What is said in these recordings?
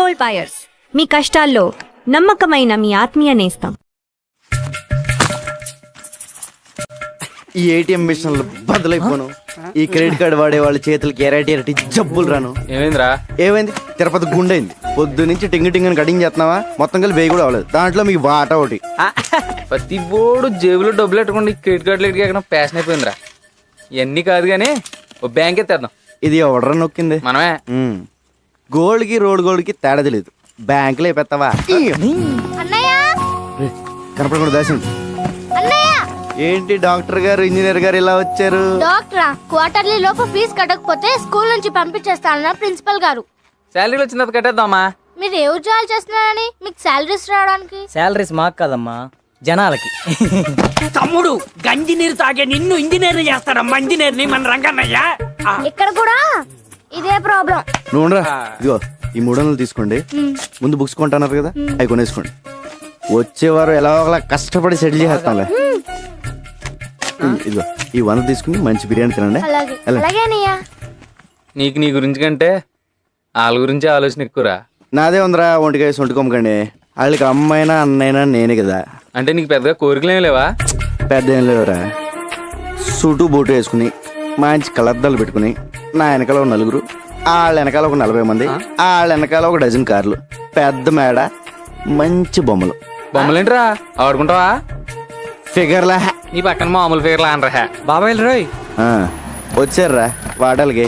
Gold buyers, మీ కష్టాల్లో నమ్మకమైన మీ ఆత్మీయ నేస్తం. ఈ ఏటీఎం మిషన్లు బదులైపోను. ఈ క్రెడిట్ కార్డు వాడే వాళ్ళ చేతులకి ఎరటి జబ్బులు రాను. ఏమైంది? తిరుపతి గుండైంది. పొద్దు నుంచి టింగ్ టింగ్ అని కటింగ్ చేస్తున్నావా? మొత్తం కలిసి వేయి కూడా అవ్వలేదు. దాంట్లో మీకు వాటా ఒకటి. ప్రతి బోర్డు జేబులో డబ్బులు పెట్టుకోండి. క్రెడిట్ కార్డులు ఎక్కడ ఫ్యాషన్ అయిపోయిందిరా. ఇవన్నీ కాదు కానీ ఓ బ్యాంక్ ఎత్తేద్దాం. ఇది ఎవడరా నొక్కింది? మనమే. గోల్డ్ కి రోడ్ గోల్డ్ కి తేడా తెలియదు. బ్యాంకులో పెడతావా? కనపడకుండా దాసింది. ఏంటి డాక్టర్ గారు ఇంజనీర్ గారు ఇలా వచ్చారు? డాక్టరా, క్వార్టర్లీ లోపు ఫీజు కట్టకపోతే స్కూల్ నుంచి పంపించేస్తానన్నారు ప్రిన్సిపల్ గారు. శాలరీ వచ్చిన తర్వాత కట్టేద్దామా? మీరు ఏ ఉద్యోగాలు చేస్తున్నారని మీకు శాలరీస్ రావడానికి? శాలరీస్ మాకు కదమ్మా, జనాలకి. తమ్ముడు గంజి నీరు తాగే నిన్ను ఇంజనీర్ చేస్తాడమ్మా. ఇంజనీర్ ని మన రంగన్నయ్య. ఇక్కడ కూడా ఇదే ప్రాబ్లం. నువ్వు ఇదిగో ఈ 300 తీసుకోండి. ముందు బుక్స్ కొంటున్నారు కదా, అవి కొనేసుకోండి. వచ్చేవారు ఎలా ఒకలా కష్టపడి సెటిల్ చేస్తాంలే. ఇదిగో ఈ 100 తీసుకుని మంచి బిర్యానీ తినండి. నీకు నీ గురించి కంటే వాళ్ళ గురించి ఆలోచన ఎక్కువరా. నాదే ఉందిరా, ఒంటికాయ సొంటుకోమకండి. వాళ్ళకి అమ్మైనా అన్నైనా నేనే కదా. అంటే నీకు పెద్దగా కోరికలేం లేవా? పెద్ద ఏం లేవురా. సూటు బూటు వేసుకుని మంచి కలర్దాలు పెట్టుకుని నా వెనకాల ఒక 4, వాళ్ళ వెనకాల ఒక 40 మంది, వాళ్ళ వెనకాల ఒక డజన్ కార్లు, పెద్ద మేడ, మంచి బొమ్మలు. బొమ్మలేంట్రా ఆడుకుంటావా? ఫిగర్లా. నీ పక్కన మామూలు ఫిగర్లా అనరా. బాబాయ్ రోయ్ వచ్చారా వాటాలకి?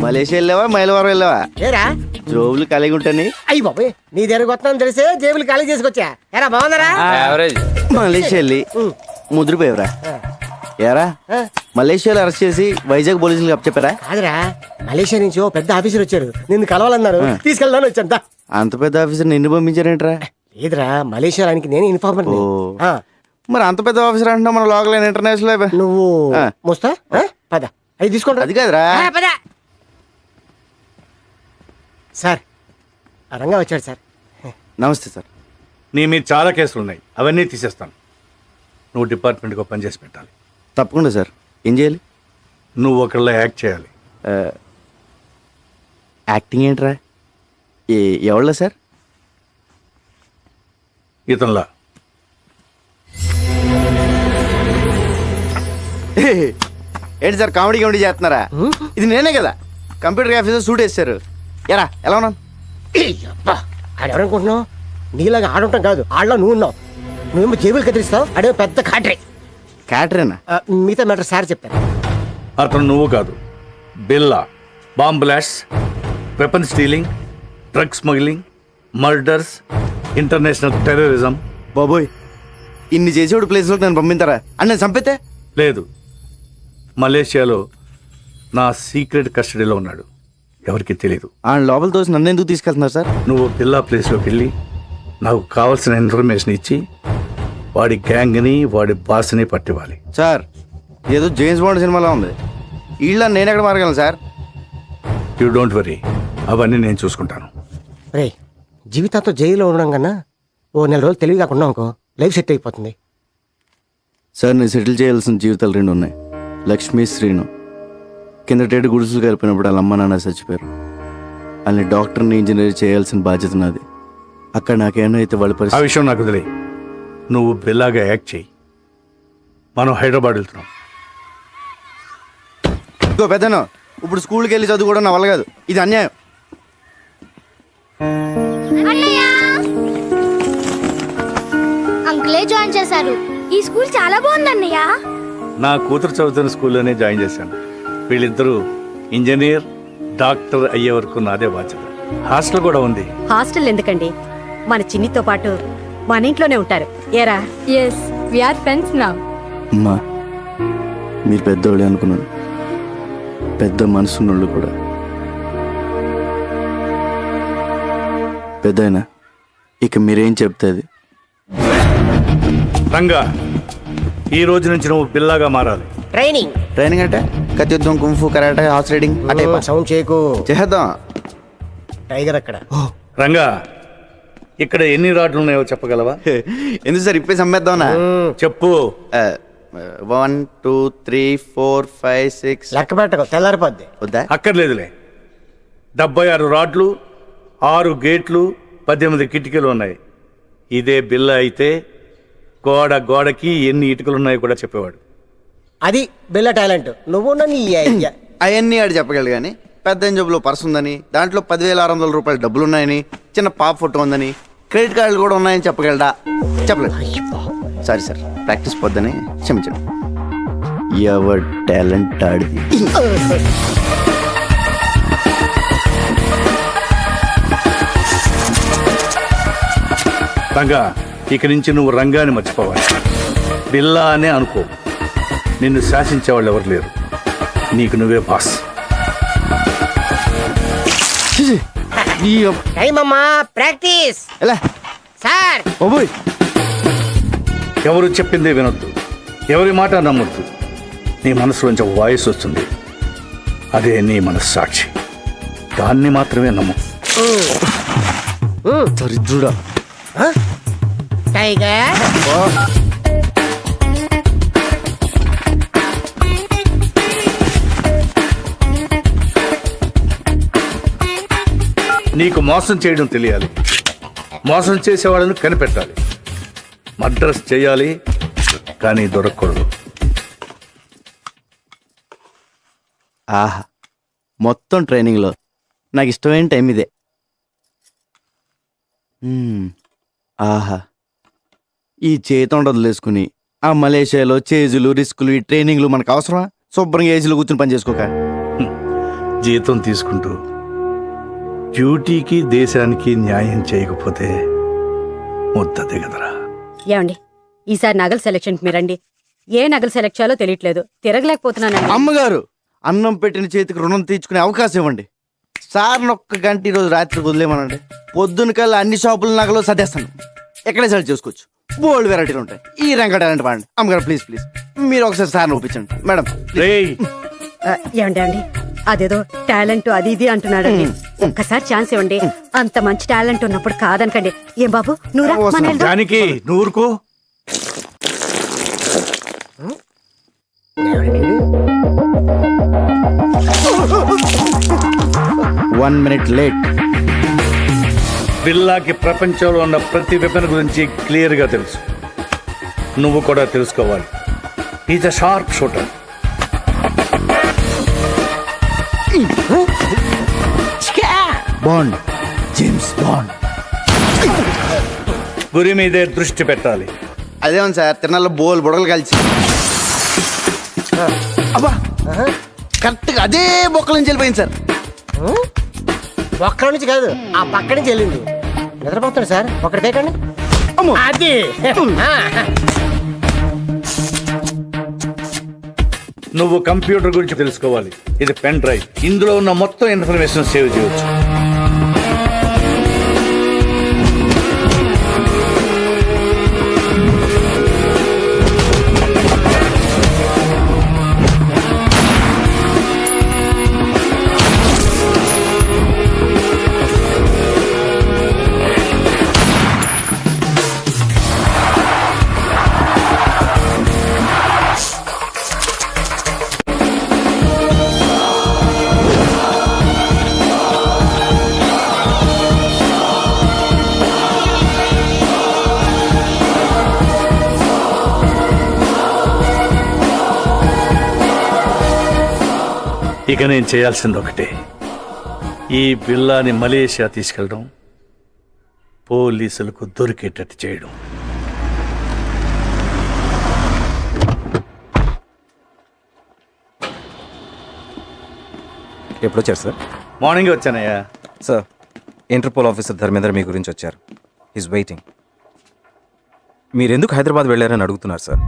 మలేషియా వెళ్ళావా మైలవరం వెళ్ళావా? జోబులు కలిగి ఉంటాని. అయ్యి బాబాయ్, నీ దగ్గర వస్తాను తెలిసే జేబులు ఖాళీ చేసుకొచ్చా. ఎరా బాగున్నారా? మలేషియా వెళ్ళి ముద్రపోయావురా. ఏరా మలేషియాలో అరెస్ట్ చేసి వైజాగ్ పోలీసులు చెప్పారా? కాదురా, మలేషియా నుంచి ఓ పెద్ద ఆఫీసర్ వచ్చారు, నిన్ను కలవాలన్నారు. తీసుకెళ్దాను వచ్చాను. అంత పెద్ద ఆఫీసర్ నిన్ను పంపించారేంట్రా? లేదురా, మలేషియానికి నేను ఇన్ఫార్మర్. మరి అంత పెద్ద ఆఫీసర్ అంటున్నా మన లోకల్ ఇంటర్నేషనల్. నువ్వు మోస్తా పద, అవి తీసుకోండి. అది కాదురా. సార్ రంగా వచ్చాడు సార్. నమస్తే సార్. నీ మీద చాలా కేసులు ఉన్నాయి, అవన్నీ తీసేస్తాను. నువ్వు డిపార్ట్మెంట్కి పని చేసి పెట్టాలి. తప్పకుండా సార్. ఏం చేయాలి? నువ్వు ఒకళ్ళ యాక్ట్ చేయాలి. యాక్టింగ్ ఏంట్రా? ఎవళ్ళ సార్? ఇతనిలా. ఏంటి సార్ కామెడీ చేస్తున్నారా? ఇది నేనే కదా కంప్యూటర్ ఆఫీసర్ సూట్ వేస్తారు. ఎరా ఎలా ఉన్నాను? ఆడెవరనుకుంటున్నావు? నీలాగా ఆడుంటాం కాదు, ఆడలో నువ్వు ఉన్నావు. నువ్వేమో జేబులు కత్తిరిస్తావు, అడే పెద్ద కాటరే. క్యాటరేనా? మిగతా మ్యాటర్ సార్ చెప్పారు. అతను నువ్వు కాదు, బిల్లా. Bomb blast, weapon stealing, drug smuggling, murders, international terrorism. బాబోయ్, ఇన్ని చేసేవాడు ప్లేస్లోకి నన్ను పంపించారా? అని నేను చంపితే? లేదు, మలేషియాలో నా సీక్రెట్ కస్టడీలో ఉన్నాడు, ఎవరికి తెలియదు. ఆ లోపల తోసి నన్ను ఎందుకు తీసుకెళ్తున్నారు సార్? నువ్వు బిల్లా ప్లేస్లోకి వెళ్ళి నాకు కావాల్సిన ఇన్ఫర్మేషన్ ఇచ్చి వాడి గ్యాంగ్ని వాడి బాస్ని పట్టివ్వాలి. సార్ ఏదో జేమ్స్ బాండ్ సినిమాలో ఉంది. వీళ్ళ నేను ఎక్కడ మారగలను సార్? యూ డోంట్ వరీ, అవన్నీ నేను చూసుకుంటాను. రే, జీవితాంతో జైల్లో ఉండడం కన్నా ఓ 4 రోజులు తెలివి కాకుండా అనుకో, లైఫ్ సెట్ అయిపోతుంది. సార్ నేను సెటిల్ చేయాల్సిన జీవితాలు 2 ఉన్నాయి. లక్ష్మీ, శ్రీను. కిందటేడు గుడుసులు కలిపినప్పుడు వాళ్ళ అమ్మ నాన్న చచ్చిపోయారు. వాళ్ళని డాక్టర్ని ఇంజనీర్ చేయాల్సిన బాధ్యత నాది. అక్కడ నాకేమైతే వాళ్ళ ఆ పరిస్థితి. విషయం నాకు వదిలే. నువ్వు బిల్లాగా యాక్ట్ చేయి. మనం హైదరాబాద్ వెళ్తున్నాం. ఇంకో పెద్దను ఇప్పుడు స్కూల్కి వెళ్ళి చదువుకోవడం నా వల్ల కాదు. ఇది అన్యాయం. అంకులే జాయిన్ చేశారు. ఈ స్కూల్ చాలా బాగుంది అన్నయ్య. నా కూతురు చదువుతున్న స్కూల్లోనే జాయిన్ చేశాను. వీళ్ళిద్దరూ ఇంజనీర్, డాక్టర్ అయ్యే వరకు నాదే బాధ్యత. హాస్టల్ కూడా ఉంది. హాస్టల్ ఎందుకండి, మన చిన్నితో పాటు మన ఇంట్లోనే ఉంటారు. ఏరా? yes we are friends now. అమ్మా, మీరు పెద్దోళ్ళే అనుకున్నాను. పెద్ద మనసున్నోళ్ళు కూడా. పెద్దయినా ఇక మీరేం చెప్తుంది? రంగా, ఈ రోజు నుంచి నువ్వు బిల్లాగా మారాలి. ట్రైనింగ్ ట్రైనింగ్ అంటే కత్తియుద్ధం, కుంఫు, కరాటే, హార్స్ రైడింగ్ అంటే సౌండ్ చేయకు. చేద్దాం. టైగర్ అక్కడ. రంగా, ఇక్కడ ఎన్ని రాడ్లు ఉన్నాయో చెప్పగలవా? ఎందుకు సార్ ఇప్పేసి అమ్మేద్దామనా? చెప్పు. 1 2 3 4 5 6 లెక్క పెట్టకు తెల్లారిపోద్ది. వద్దా? అక్కర్లేదులే. 76 రాడ్లు, 6 గేట్లు, 18 కిటికీలు ఉన్నాయి. ఇదే బిల్ల అయితే గోడకి ఎన్ని ఇటుకలు ఉన్నాయో కూడా చెప్పేవాడు. అది బిల్ల టాలెంట్. నువ్వు నీ ఐడియా. అవన్నీ ఆడు చెప్పగలడు కానీ పెద్ద జబ్బులో పర్స్ ఉందని, దాంట్లో 10,600 రూపాయలు డబ్బులు ఉన్నాయని, చిన్న పాప ఫోటో ఉందని, క్రెడిట్ కార్డులు కూడా ఉన్నాయని చెప్పగలడా? చెప్పలేదు. సారీ సార్, ప్రాక్టీస్ పొద్దని క్షమించండి. ఎవరి టాలెంట్ ఆడిది. రంగా, ఇక నుంచి నువ్వు రంగాన్ని మర్చిపోవాలి. బిల్లా అనే అనుకో. నిన్ను శాసించేవాళ్ళు ఎవరు లేరు. నీకు నువ్వే బాస్. టైం అమ్మా, ప్రాక్టీస్. ఎలా సార్ బాబోయ్, ఎవరు చెప్పిందే వినొద్దు, ఎవరి మాట నమ్మొద్దు. నీ మనసులోంచి ఒక వాయిస్ వస్తుంది, అదే నీ మనస్సాక్షి. దాన్ని మాత్రమే నమ్ము. దరిద్రుడా. టైగర్ నీకు మోసం చేయడం తెలియాలి, మోసం చేసేవాళ్ళని కనిపెట్టాలి. మర్డర్స్ చేయాలి కానీ దొరకకూడదు. ఆహా, మొత్తం ట్రైనింగ్లో నాకు ఇష్టమైన టైం ఇదే. ఆహా, ఈ చేతి వదిలేసుకుని ఆ మలేషియాలో చేజులు రిస్కులు ఈ ట్రైనింగ్లు మనకు అవసరమా? శుభ్రంగా ఏజీలో కూర్చుని పని చేసుకోక. జీతం తీసుకుంటూ డ్యూటీకి దేశానికి న్యాయం చేయకపోతే ముద్ద దిగదరా. ఏమండి ఈసారి నగల సెలక్షన్కి మీరండి. ఏ నగలు సెలెక్ట్ చేయాలో తెలియట్లేదు, తిరగలేకపోతున్నానండి. అమ్మగారు, అన్నం పెట్టిన చేతికి రుణం తీర్చుకునే అవకాశం ఇవ్వండి. సార్ ఒక్క గంట ఈరోజు రాత్రికి వదిలేమనండి. పొద్దున కల్లా అన్ని షాపుల నగలు సర్దేస్తాను. ఎక్కడే సెలెక్ట్ చేసుకోవచ్చు. బోల్డ్ వెరైటీలు ఉంటాయి. ఈ రంగ టాలెంట్ వాడండి. అమ్మగారు ప్లీజ్ ప్లీజ్ మీరు ఒకసారి సార్ని ఒప్పించండి మేడం. రేయ్, ఏమండి అండి, అదేదో టాలెంట్ అది ఇది అంటున్నాడండి. ఒక్కసారి ఛాన్స్ ఇవ్వండి. అంత మంచి టాలెంట్ ఉన్నప్పుడు కాదనకండి. ఏం బాబు నువ్వురా, మన వెళ్దాం. దానికి నూరుకో. 1 minute లేట్. బిల్లాకి ప్రపంచంలో ఉన్న ప్రతి వెపన్ గురించి క్లియర్గా తెలుసు. నువ్వు కూడా తెలుసుకోవాలి. Is a sharp shooter. Bond, James bond. గురి మీదే దృష్టి పెట్టాలి. అదేమో సార్, తిరణాల్లో బోల్ బుడగలు కలిసి అబ్బా కరెక్ట్గా అదే బొక్కల నుంచి వెళ్ళిపోయింది సార్. ఒక్కడి నుంచి కాదు, ఆ పక్క నుంచి వెళ్ళింది. నిద్రపోతాడు సార్, ఒకటి తేకండి. అమ్మో. అది నువ్వు కంప్యూటర్ గురించి తెలుసుకోవాలి. ఇది పెన్ డ్రైవ్. ఇందులో ఉన్న మొత్తం ఇన్ఫర్మేషన్ సేవ్ చేయవచ్చు. ఇక నేను చేయాల్సింది ఒకటే, ఈ బిల్లాని మలేషియా తీసుకెళ్ళడం, పోలీసులకు దొరికేటట్టు చేయడం. ఎప్పుడు వచ్చారు సార్? మార్నింగ్ వచ్చానయ్యా. సార్, ఇంటర్పోల్ ఆఫీసర్ ధర్మేంద్ర మీ గురించి వచ్చారు. Is waiting. మీరెందుకు హైదరాబాద్ వెళ్ళారని అడుగుతున్నారు సార్.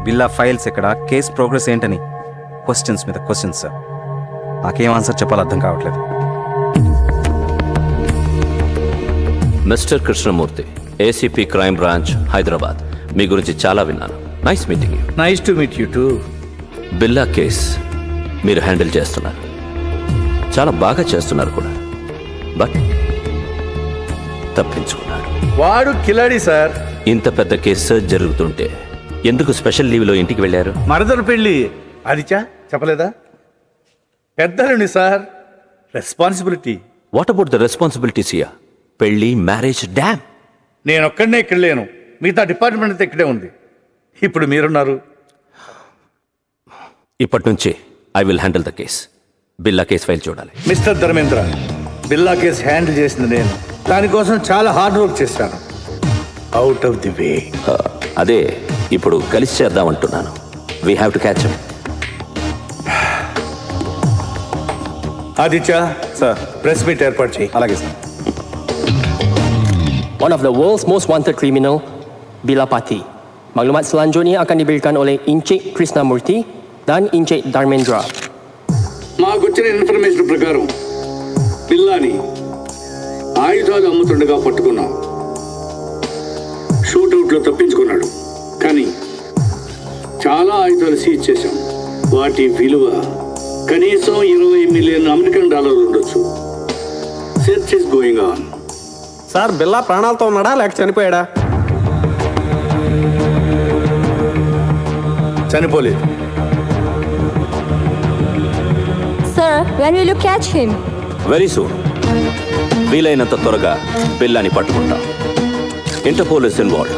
బిల్లా ఫైల్స్ ఎక్కడ, కేస్ ప్రోగ్రెస్ ఏంటని క్వశ్చన్స్ మీద క్వశ్చన్స్ సార్. నాకేం ఆన్సర్ చెప్పాలో అర్థం కావట్లేదు. Mister Krishnamurthy, ACP crime branch, Hyderabad. మీ గురించి చాలా విన్నాను. Nice meeting you. Nice to meet you too. Billa case మీరు హ్యాండిల్ చేస్తున్నారు, చాలా బాగా చేస్తున్నారు కూడా. బట్ తప్పించుకున్నాడు. వాడు కిలాడి సార్. ఇంత పెద్ద కేసు జరుగుతుంటే ఎందుకు స్పెషల్ లీవ్లో ఇంటికి వెళ్ళారు? మరదలు పెళ్ళి. ఆదిత్య చెప్పలేదా? పెద్దలండి sir, responsibility. What about the responsibilities here? పెళ్లి, మ్యారేజ్, డ్యామ్. నేను ఒక్కడనే ఇక్కడ లేను, మిగతా డిపార్ట్మెంట్ అంతా ఇక్కడే ఉంది. ఇప్పుడు మీరున్నారు. ఇప్పటి నుంచి I will handle the case. Billa case file చూడాలి. మిస్టర్ ధర్మేంద్ర, బిల్లా కేసు హ్యాండిల్ చేసింది నేను. దానికోసం చాలా హార్డ్ వర్క్ చేశాను. Out of the way. అదే ఇప్పుడు కలిసి చేద్దాం అంటున్నాను. We have to catch him. Aditya sir, press meet ఏర్పాటు చేయి. అలాగే sir. One of the world's most wanted criminal, Bila Pati. Maklumat selanjutnya akan diberikan oleh Encik Krishnamurti dan Encik Dharmendra. మాకు వచ్చిన ఇన్ఫర్మేషన్ ప్రకారం బిల్లాని ఆయుధాలు అమ్ముతుండగా పట్టుకున్నాం. షూట్అవుట్లో తప్పించుకున్నాడు, కానీ చాలా ఆయుధాలు సీజ్ చేశాం. వాటి విలువ కనీసం $20 మిలియన్ ఉండొచ్చు. Search is going on. Sir, బిల్లా ప్రాణాలతో ఉన్నాడా లేక చనిపోయాడా? చనిపోలేదు. Sir, when will you catch him? Very soon. వీలైనంత త్వరగా బిల్లాని పట్టుకుంటాం. Interpole is involved.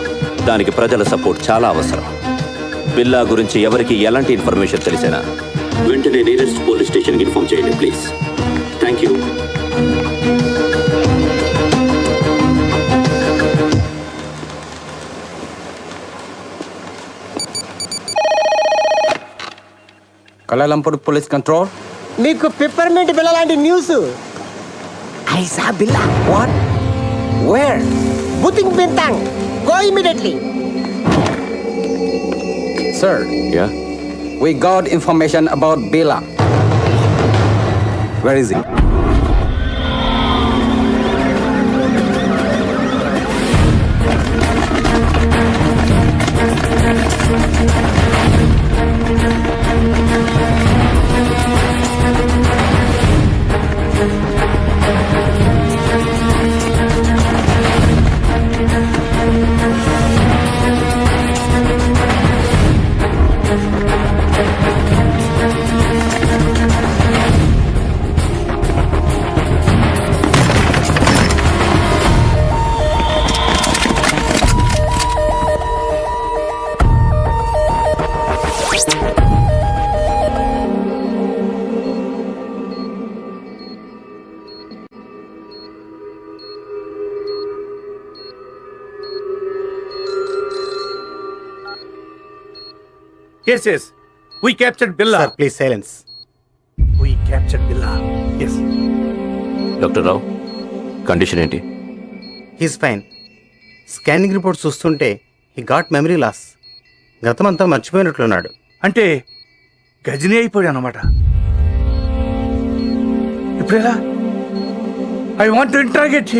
దానికి ప్రజల సపోర్ట్ చాలా అవసరం. బిల్లా గురించి ఎవరికి ఎలాంటి ఇన్ఫర్మేషన్ తెలిసినా వెంటనే నియరెస్ట్ పోలీస్ స్టేషన్కి ఇన్ఫార్మ్ చేయండి please. Thank you. Kuala Lumpur Police Control. నీకు పిప్పర్మెంట్ బిల్ల లాంటి న్యూస్. I saw Billa. What? Where? బుతింగ్ Bintang. Go immediately. Sir, yeah, we got information about Bila. Where is he? Yes, yes. We captured Billa. Sir please silence. We captured Billa. Yes. Doctor Rao, condition ఏంటి? He's fine. Scanning report చూస్తుంటే he got memory loss. గతమంతా మర్చిపోయినట్లున్నాడు. అంటే గజనీ అయిపోయాడు అన్నమాట. ఇప్పుడు ఎలా? I want to interrogate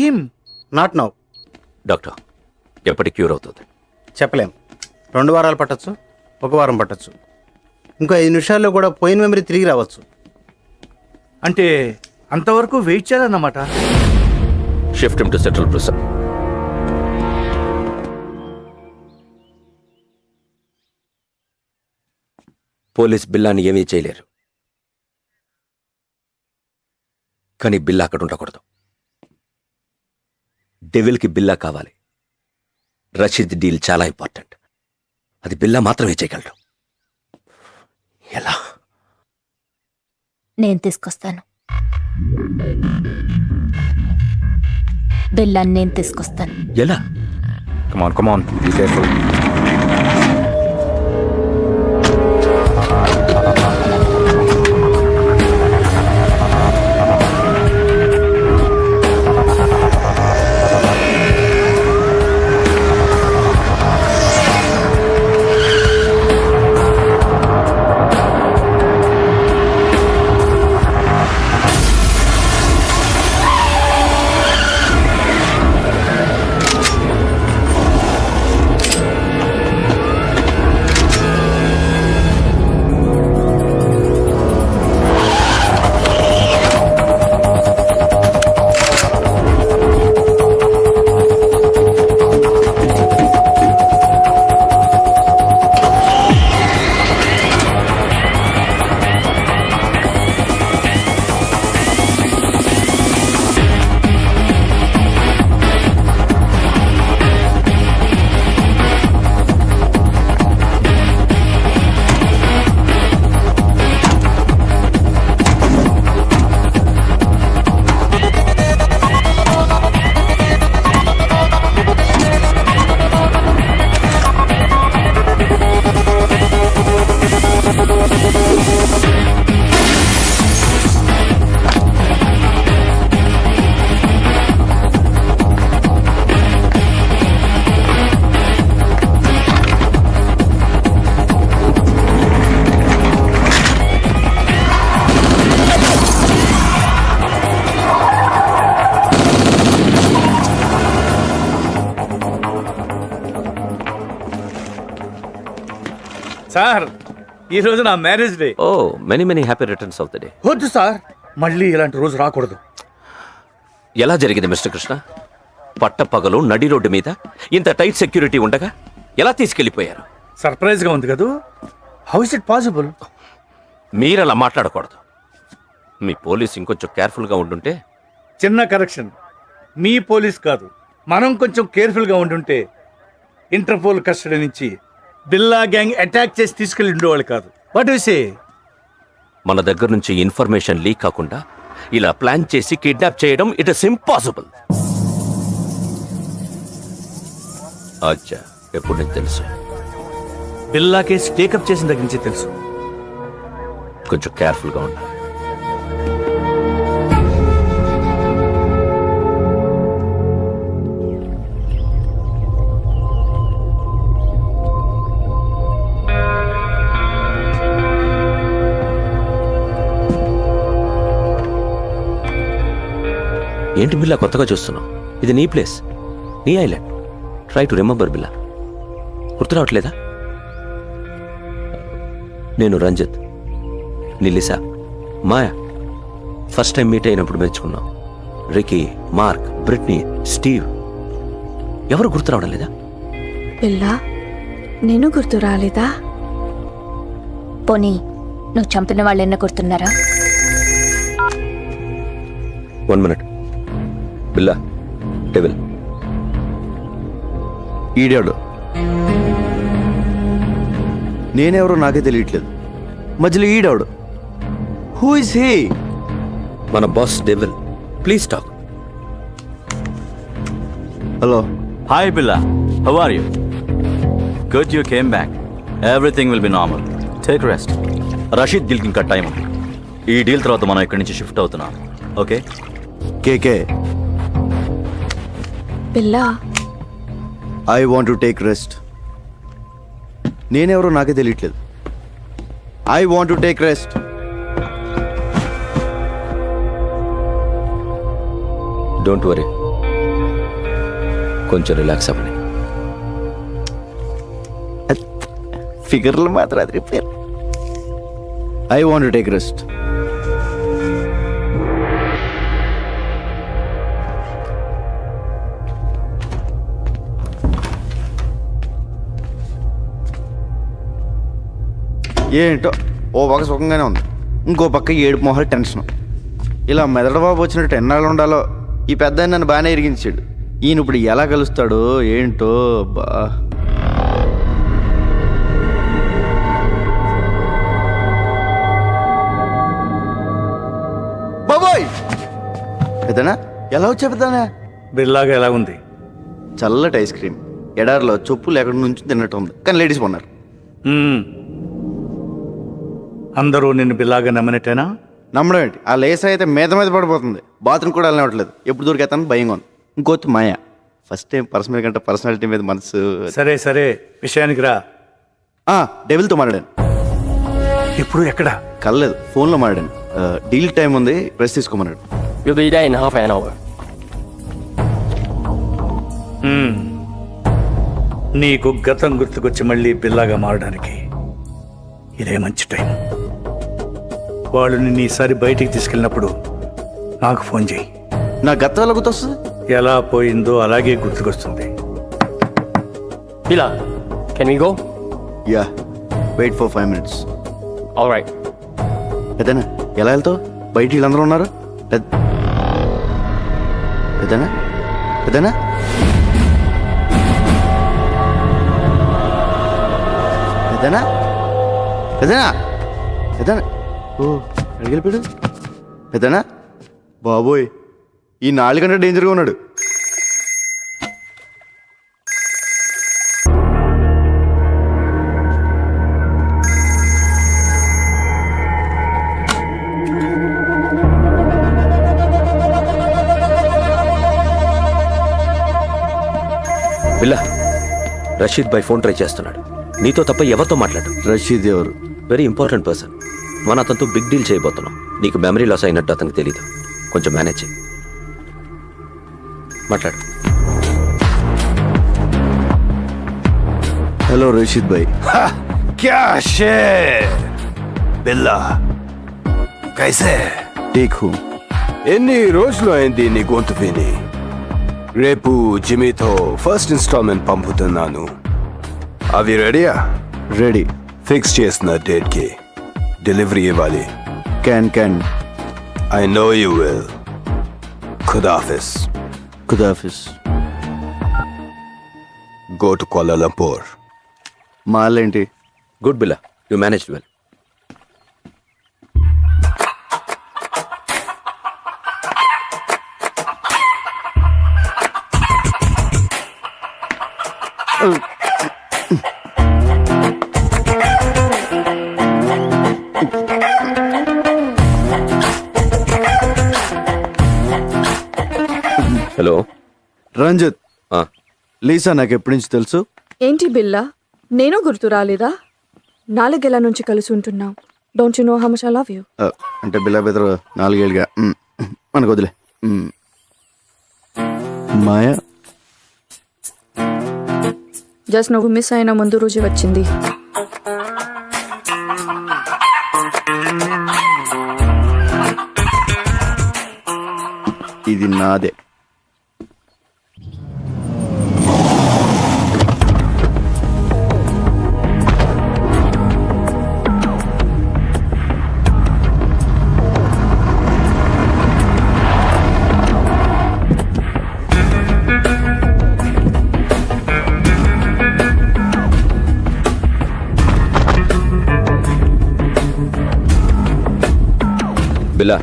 him. Not now. Doctor, ఎప్పటి క్యూర్ అవుతుంది? చెప్పలేం. 2 వారాలు పట్టచ్చు, 1 వారం పట్టచ్చు, ఇంకో 5 నిమిషాల్లో కూడా పోయిన మెమరీ తిరిగి రావచ్చు. అంటే అంతవరకు వెయిట్ చేయాలన్నమాట. Shift him to central prison. Police బిల్లాని ఏమీ చేయలేరు, కానీ బిల్లా అక్కడ ఉండకూడదు. డెవిల్కి బిల్లా కావాలి. రషీద్ డీల్ చాలా ఇంపార్టెంట్. అది బిల్లా మాత్రమే చేయగలడు. ఎలా? నేను తీసుకొస్తాను. బిల్లాన్ని నేను తీసుకొస్తాను. ఎలా? Come on, be careful. Sir ఈ రోజు నా marriage day. Oh many many happy returns of the day. వద్దు సార్, మళ్ళీ ఇలాంటి రోజు రాకూడదు. ఎలా జరిగింది మిస్టర్ కృష్ణ? పట్టపగలు నడి రోడ్డు మీద ఇంత టైట్ సెక్యూరిటీ ఉండగా ఎలా తీసుకెళ్లిపోయారు? సర్ప్రైజ్ గా ఉంది కదూ. How is it possible? మీరలా మాట్లాడకూడదు. మీ పోలీస్ ఇంకొంచెం కేర్ఫుల్గా ఉండుంటే. చిన్న కరెక్షన్, మీ పోలీస్ కాదు, మనం కొంచెం కేర్ఫుల్ గా ఉండుంటే ఇంటర్పోల్ కస్టడీ నుంచి బిల్లా గ్యాంగ్ అటాక్ చేసి తీసుకెళ్ళి ఉండేవాళ్ళు కాదు. What you say? మన దగ్గర నుంచి ఇన్ఫర్మేషన్ లీక్ కాకుండా ఇలా ప్లాన్ చేసి కిడ్నాప్ చేయడం ఇట్ ఇస్ ఇంపాసిబుల్. అచ్చా, ఎప్పుడు నీకు తెలుసు? బిల్లా కేసు టేకప్ చేసిన దగ్గర నుంచి తెలుసు. కొంచెం కేర్ఫుల్గా ఉండాలి. ఏంటి బిల్లా కొత్తగా చూస్తున్నావు? ఇది నీ ప్లేస్, నీ ఐలాండ్. ట్రై టు రిమెంబర్ బిల్లా. గుర్తు రావట్లేదా? నేను రంజిత్, నిలిసా, మాయా ఫస్ట్ టైం మీట్ అయినప్పుడు మెచ్చుకున్నాం. Ricky, Mark, Britney, Steve. ఎవరు గుర్తు రావడం లేదా? పిల్లా, నేను గుర్తు రాలేదా? పోనీ నువ్వు చంపిన వాళ్ళు ఎన్న గుర్తున్నారా? 1 minute. బిల్లా, డెవిల్. ఈడాడు. నేనెవరో నాకే తెలియట్లేదు. మధ్యలో ఈడాడు. Who is he? మన boss Devil. Please talk. Hello. Hi Billa, how are you? Good, you came back. Everything will be normal. Take rest. Rasheed డీల్కి ఇంకా టైం ఉంది. ఈ డీల్ తర్వాత మనం ఇక్కడి నుంచి షిఫ్ట్ అవుతున్నాం. ఓకే? కేకే, పిల్లా, I want to take rest. నేనెవరో నాకే తెలియట్లేదు. I want to take rest. Don't worry, కొంచెం రిలాక్స్ అవ్వండి. ఫిగర్లు మాత్రం అది repair. I want to take rest. ఏంటో ఓ పక్క సుఖంగానే ఉంది, ఇంకో పక్క ఏడుపు మొహాలు టెన్షన్. ఇలా మెదడు బాబు వచ్చినట్టు ఎన్నాళ్ళు ఉండాలో. ఈ పెద్ద నన్ను బాగానే ఇరిగించాడు. ఈయన ఇప్పుడు ఎలా కలుస్తాడో ఏంటో. బా బాబోయ్, పెద్దనా ఎలా వచ్చా పెద్దనా? బిల్లాగా ఎలా ఉంది? చల్లటి ఐస్ క్రీమ్, ఎడారిలో చెప్పులు ఎక్కడి నుంచి తిన్నట్టు ఉంది, కానీ లేడీస్ కొన్నారు. అందరూ నిన్ను బిల్లాగా నమ్మనట్టేనా? నమ్మడం ఏంటి? ఆ లేస్ అయితే మీద మీద పడిపోతుంది. బాత్రూమ్ కూడా వెళ్ళనివ్వట్లేదు. ఎప్పుడు దొరికేతాను భయంగా ఉంది. ఇంకోటి మాయా, ఫస్ట్ టైం పర్సనల్ కంటే పర్సనాలిటీ మీద మనసు. సరే సరే, విషయానికి రా. డెవిల్తో మాట్లాడాను. ఇప్పుడు ఎక్కడ? కలలేదు, ఫోన్లో మాట్లాడాను. డీల్ టైం ఉంది, press తీసుకోమన్నాడు. We'll be there in half an hour. నీకు గతం గుర్తుకొచ్చి మళ్ళీ బిల్లాగా మారడానికి ఇదే మంచి టైం. వాళ్ళు నిన్ను ఈసారి బయటికి తీసుకెళ్ళినప్పుడు నాకు ఫోన్ చేయి. నా గతం ఎలా గుర్తొస్తుంది? ఎలా పోయిందో అలాగే గుర్తుకొస్తుంది. Billa, can we go? Yeah, wait for 5 minutes. All right. పెద్దనా ఎలా వెళ్తావు? బయట వీళ్ళందరూ ఉన్నారు. పెద్దనా పెద్దనా పెద్దనా పెద్దనా పెద్దనా ఓ అడిగిపోయాడు. పెద్దనా బాబోయ్, ఈ 4 గంటల డేంజర్గా ఉన్నాడు. బిల్లా, రషీద్ బై ఫోన్ ట్రై చేస్తున్నాడు. నీతో తప్ప ఎవరితో మాట్లాడు? రషీద్ ఎవరు? Very important person. మనం అతనితో బిగ్ డీల్ చేయబోతున్నాం. నీకు మెమరీ లాస్ అయినట్టు అతనికి తెలీదు. కొంచెం మేనేజ్ చేయి. మాట్లాడు. హలో రషీద్ భాయ్. क्या शेर बिल्ला कैसे ఠీక్ హూ. ఎన్ని రోజులు అయింది నీ గొంతు విని? రేపు జిమీతో ఫస్ట్ ఇన్స్టాల్మెంట్ పంపుతున్నాను. అవి రెడీయా? రెడీ. ఫిక్స్ చేసిన డేట్ కి డెలివరీ ఇవ్వాలి. Can I know you will. ఖుదాఫిస్. ఖుదాఫిస్. Go to Kuala Lumpur. మాలేంటి? Good Billa, you managed well. Hello Ranjith, Lisa నాకు ఎప్పటి నుంచి తెలుసు? ఏంటి బిల్లా, నేను గుర్తు రాలేదా? 4 ఏళ్ల నుంచి కలిసి ఉంటున్నాం. Don't you know how much I love you? అంటే బిల్లా బెదరు 4 ఏళ్ళుగా. మనకు వదిలే. మాయా జస్ట్ నువ్వు మిస్ అయిన ముందు రోజు వచ్చింది. ఇది నాదే. బిల్లా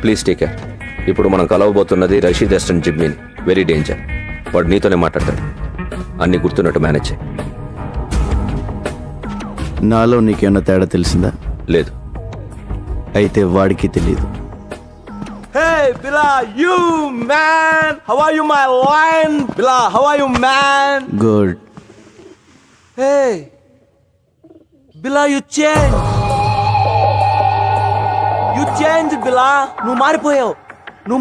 ప్లీజ్ టేక్ కేర్. ఇప్పుడు మనం కలవబోతున్నది రషీద్ అసిస్టెంట్ జిమ్మీని. Very danger. వాడు నీతోనే మాట్లాడతాడు. అన్ని గుర్తున్నట్టు మేనేజ్ చేయి. నాలో నీకేమన్నా తేడా తెలిసిందా? లేదు. అయితే వాడికి తెలియదు. Hey, Bila, you man! How are you, my lion? Bila, how are you, man? Good. Hey, Bila, you changed. You changed, Bila. నువ్వు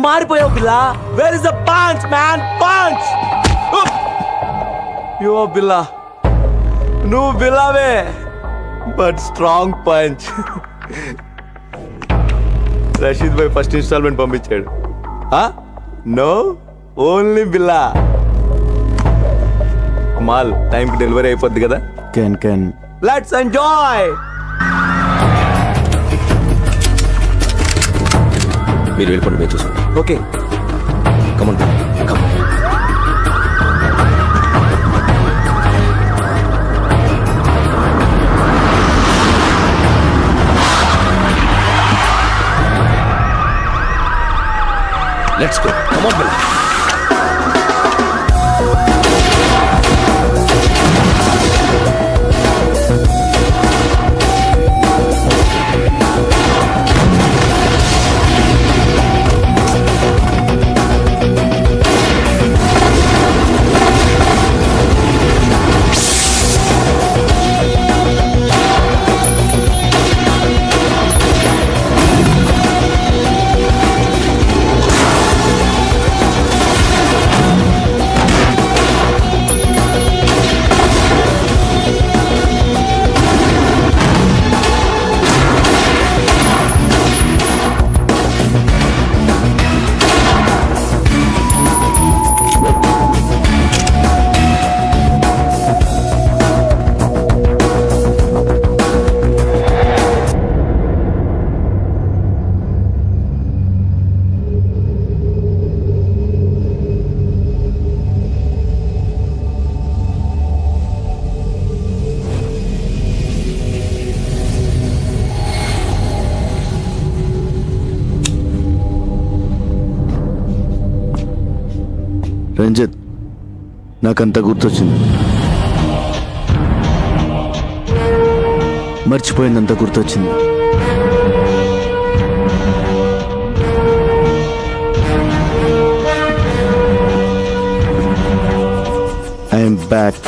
మారిపోయావు, Bila. Where is the punch, man? Punch! Yo, Bila. నువ్వు బిల్లావే, but strong punch. Rasheed bhai first installment పంపించాడు. No, only Billa. మాల్ టైంకి delivery అయిపోద్ది కదా. Can let's enjoy. మీరు వెళ్ళిపోండి, మేము చూసుకోండి. Okay, come on come. Let's go. Come on, Bill. Ranjith, నాకంతా గుర్తొచ్చింది. మర్చిపోయిందంతా గుర్తొచ్చింది. I'm back.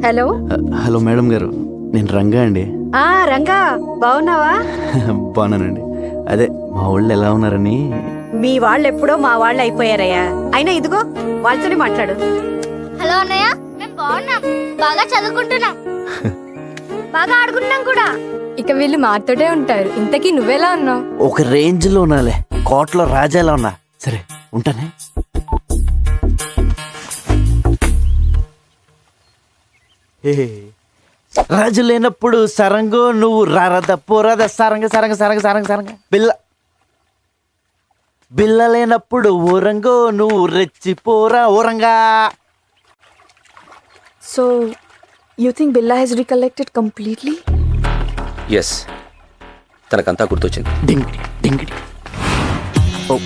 Hello. Hello madam గారు, నేను రంగా అండి. రంగా బాగున్నావా? బాగున్నానండి. అదే మా ఊళ్ళో ఎలా ఉన్నారని. మీ వాళ్ళు ఎప్పుడో మా వాళ్ళు అయిపోయారయ్యా. అయినా ఇదిగో వాళ్ళతోనే మాట్లాడు. హలో అన్నయ్య, మేము బాగున్నాం, బాగా చదువుకుంటున్నాం, బాగా ఆడుకుంటున్నాం కూడా. ఇక వీళ్ళు మాతోటే ఉంటారు. ఇంతకీ నువ్వెలా ఉన్నావు? ఒక రేంజ్ లో ఉన్నాలే, కోట్లో రాజాలా ఉన్నా. సరే ఉంటానే. రాజు లేనప్పుడు సరంగు నువ్వు రారద పోరాద సరంగ సరంగ సరంగ సరంగ సరంగ బిల్ల బిల్ల లేనప్పుడు ఊరంగో నువ్వు రెచ్చిపోరా ఊరంగా. So you think Billa he's recollected completely? Yes, తనకంతా గుర్తొచ్చింది. డింగిడి డింగిడి. Oh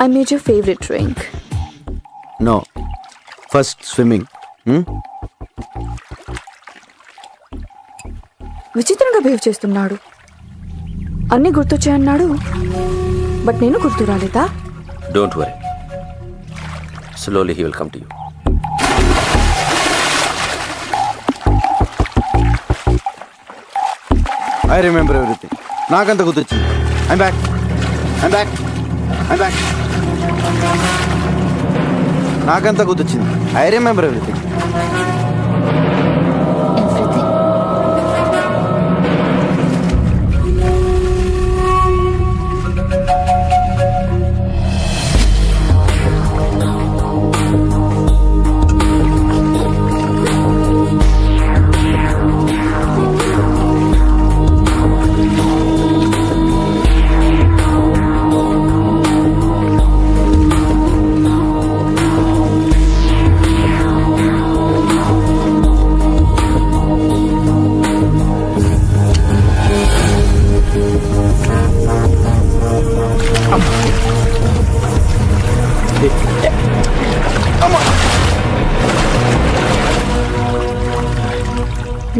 I made your favorite drink. No, first swimming. విచిత్రంగా బిహేవ్ చేస్తున్నాడు. అన్నీ గుర్తొచ్చాయన్నాడు, బట్ నేను గుర్తు రాలేదా? Don't worry, slowly he will come to you. I remember everything. నాకంత గుర్తొచ్చింది. I'm back, I'm back, I'm back. నాకంత గుర్తొచ్చింది. I remember everything.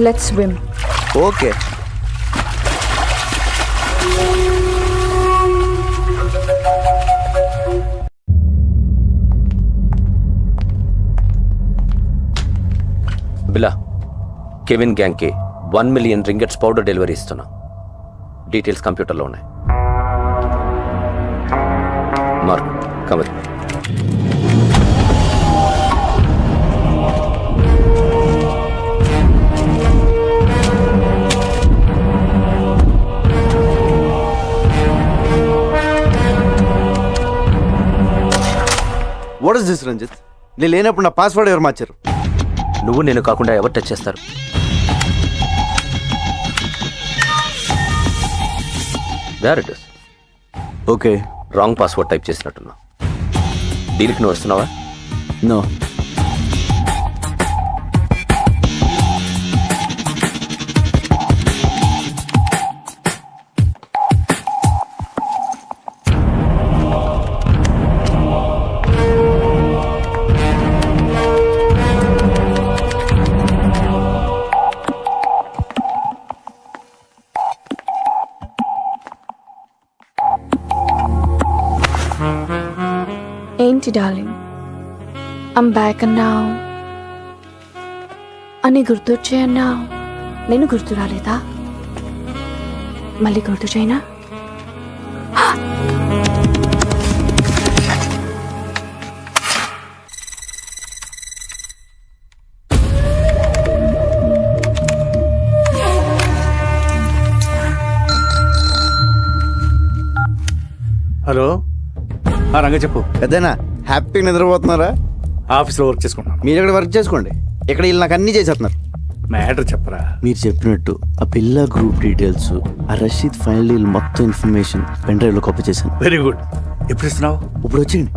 Let's swim. Okay. Billa, Kevin గ్యాంగ్కి 1 మిలియన్ రింగెట్స్ పౌడర్ డెలివరీ ఇస్తున్నా. డీటెయిల్స్ కంప్యూటర్లో ఉన్నాయి. Mark cover. What is this Ranjith? నేను లేనప్పుడు నా పాస్వర్డ్ ఎవరు మార్చారు? నువ్వు నేను కాకుండా ఎవరు టచ్ చేస్తారు? There it is. Okay, wrong password type చేసినట్టున్నా. దీనికి నువ్వు వస్తున్నావా? నో. ఏంటి డార్లింగ్, ఐమ్ బ్యాక్ అన్నావు, అని గుర్తొచ్చాయన్నావు. నేను గుర్తు రాలేదా? మళ్ళీ గుర్తు చేయనా? హలో, రంగ చెప్పు. పెద్దనా హ్యాపీగా నిద్రపోతున్నారా? ఆఫీస్లో వర్క్ చేసుకుంటున్నాను. మీరు ఇక్కడ వర్క్ చేసుకోండి, ఇక్కడ వీళ్ళు నాకు అన్నీ చేసేస్తున్నారు. మ్యాటర్ చెప్పరా. మీరు చెప్పినట్టు ఆ పిల్ల గ్రూప్ డీటెయిల్స్, ఆ రషీద్ ఫైనల్ డీల్ మొత్తం ఇన్ఫర్మేషన్ పెన్ డ్రైవ్లో కాపీ చేశాను. Very good. ఎప్పుడు ఇస్తున్నావు? ఇప్పుడు వచ్చింది.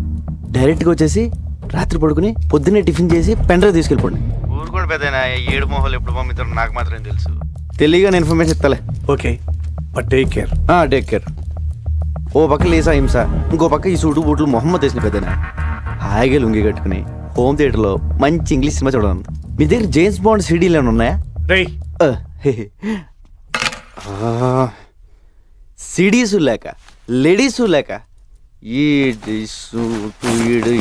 డైరెక్ట్గా వచ్చేసి రాత్రి పడుకుని పొద్దున్నే టిఫిన్ చేసి పెన్ డ్రైవ్ తీసుకెళ్ళిపోండి. ఊరుకోండి పెద్దనా, 7 మొహాలు ఎప్పుడు పంపిస్తారో నాకు మాత్రం తెలుసు. తెలియగా ఇన్ఫర్మేషన్ ఇస్తాలే. Okay, but take care. Take care. ఓ పక్క లేసా హింస, ఇంకో పక్క ఈ సూటు బూట్లు మొహమ్మద్ వేసిన పెద్దనా హాయిగా లుంగి కట్టుకుని హోమ్ థియేటర్లో మంచి ఇంగ్లీష్ సినిమా చూడాలి. మీ దగ్గర జేమ్స్ బాండ్ సిడీలు ఏమైనా ఉన్నాయా? సిడీసు లేక లేడీసు లేక ఈడు సూటు ఈడు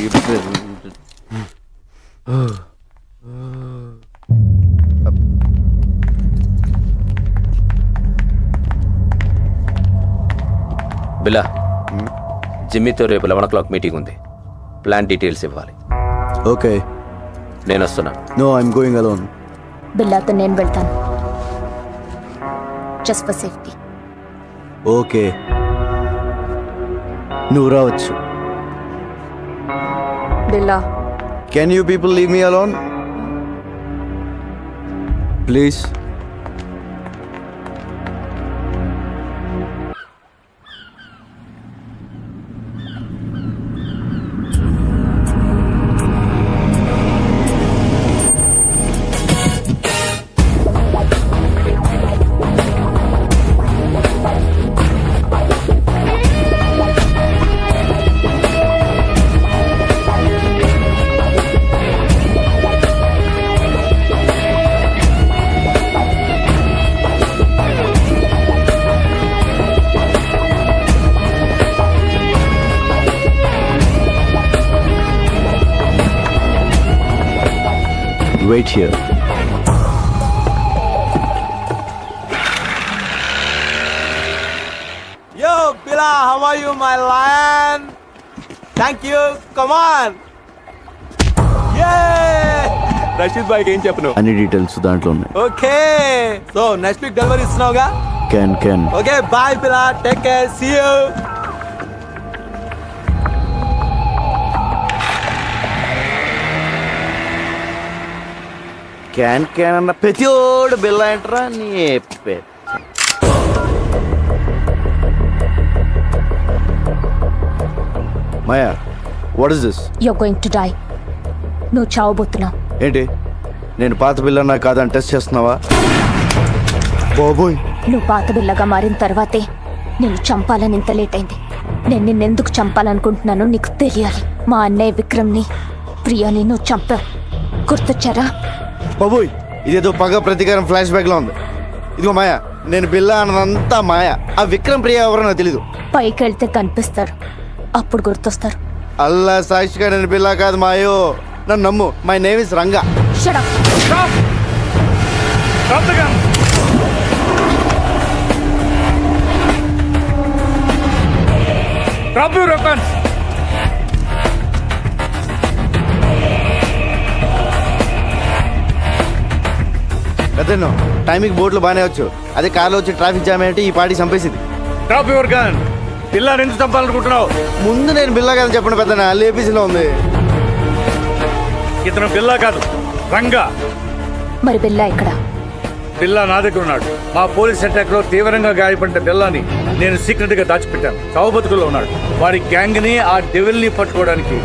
బిల్లా, జిమ్మీతో రేపు 11 o'clock మీటింగ్ ఉంది. ప్లాన్ డీటెయిల్స్ ఇవ్వాలి. ఓకే, నేను వస్తున్నా. No I'm going alone. బిల్లాతో నేను వెళ్తాను, జస్ట్ ఫర్ సేఫ్టీ. ఓకే, నువ్వు రావచ్చు. Billa, can you people leave me alone please? Wait here. Yo, Bila, how are you, my lion? Thank you. Come on. Yeah. Rasheed భాయ్కి ఏం చెప్పను? అన్ని డీటెయిల్స్ దాంట్లో ఉన్నాయి. Okay, so next week delivery ఇస్తున్నావుగా? Can. Okay, bye Billa, take care, see you. క్యాన్ అన్న ప్రతిోడు బిల్ల ఏంట్రా నీ పేరు. Maya, what is this? You're going to die. నువ్వు చావబోతున్నావు. ఏంటి, నేను పాత బిల్లన్నా కాదని టెస్ట్ చేస్తున్నావా? బాబోయ్, నువ్వు పాత బిల్లగా మారిన తర్వాతే నేను చంపాలని ఇంత లేట్ అయింది. నేను నిన్నెందుకు చంపాలనుకుంటున్నానో నీకు తెలియాలి. మా అన్నయ్య విక్రమ్ని, ప్రియాని నువ్వు చంపావు. గుర్తొచ్చారా? బాబోయ్, ఇదేదో పగ ప్రతీకారం ఫ్లాష్ బ్యాక్ లో ఉంది. ఇదిగో మాయా, నేను బిల్ల అన్నదంతా మాయా. ఆ విక్రమ్ ప్రియ ఎవరో నాకు తెలీదు. పైకి వెళ్తే కనిపిస్తారు, అప్పుడు గుర్తొస్తారు. అల్లా సాక్షిగా నేను బిల్ల కాదు మాయో, నన్ను నమ్ము. My name is Ranga. Shut up. Stop the gun. Drop your weapons. పెద్దను టైంకి బోట్లు బాగానే వచ్చు, అదే కార్లో వచ్చి ట్రాఫిక్ జామ్ ఏంటి ఈ పార్టీ చంపేసింది. Drop your gun. పిల్ల నుంచి చంపాలనుకుంటున్నావు? ముందు నేను బిల్లా కాదని చెప్పండి పెద్దనా, లేపీసీలో ఉంది. ఇతను బిల్లా కాదు, రంగా. మరి బిల్లా ఇక్కడ? బిల్లా నా దగ్గర ఉన్నాడు. మా పోలీస్ అటాక్ లో తీవ్రంగా గాయపడిన బిల్లాని నేను సీక్రెట్ గా దాచిపెట్టాను. చావు బతుకుల్లో ఉన్నాడు. వాడి గ్యాంగ్ ని, ఆ డెవిల్ ని పట్టుకోవడానికి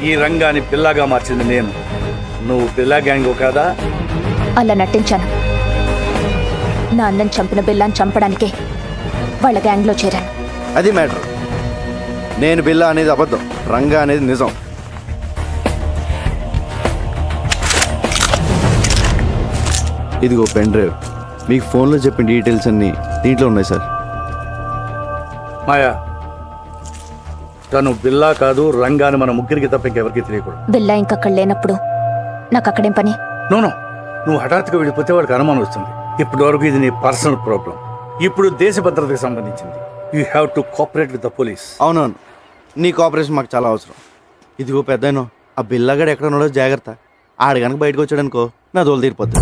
ఈ రంగాని బిల్లాగా మార్చింది నేను. నువ్వు బిల్లా గ్యాంగ్ కాదా? అలా నటించాను. నా అన్నని చంపిన బిల్లాని చంపడానికే వాళ్ళ గ్యాంగ్లో చేరాను. అది మ్యాటర్. నేను బిల్లా అనేది అబద్ధం, రంగా అనేది నిజం. ఇదిగో పెన్ డ్రైవ్, మీకు ఫోన్లో చెప్పిన డీటెయిల్స్ అన్నీ దీంట్లో ఉన్నాయి సార్. మాయా, తను బిల్లా కాదు, రంగాని మన ముగ్గురికి తప్ప ఇంకెవరికి తెలియకూడదు. బిల్లా ఇంకక్కడ లేనప్పుడు నాకు అక్కడేం పని? నోనో, నువ్వు హఠాత్తుగా వెళ్ళిపోతే వాడికి అనుమానం వస్తుంది. ఇప్పటి వరకు ఇది నీ పర్సనల్ ప్రాబ్లం. ఇప్పుడు దేశ భద్రతకు సంబంధించింది. You have to cooperate with the police. అవునవును, నీ కోఆపరేషన్ మాకు చాలా అవసరం. ఇదిగో పెద్దనో, ఆ బిల్లాగాడు ఎక్కడ ఉన్నాడో జాగ్రత్త. ఆడు కనుక బయటకు వచ్చాడనుకో నా దోలు తీరిపోద్ది.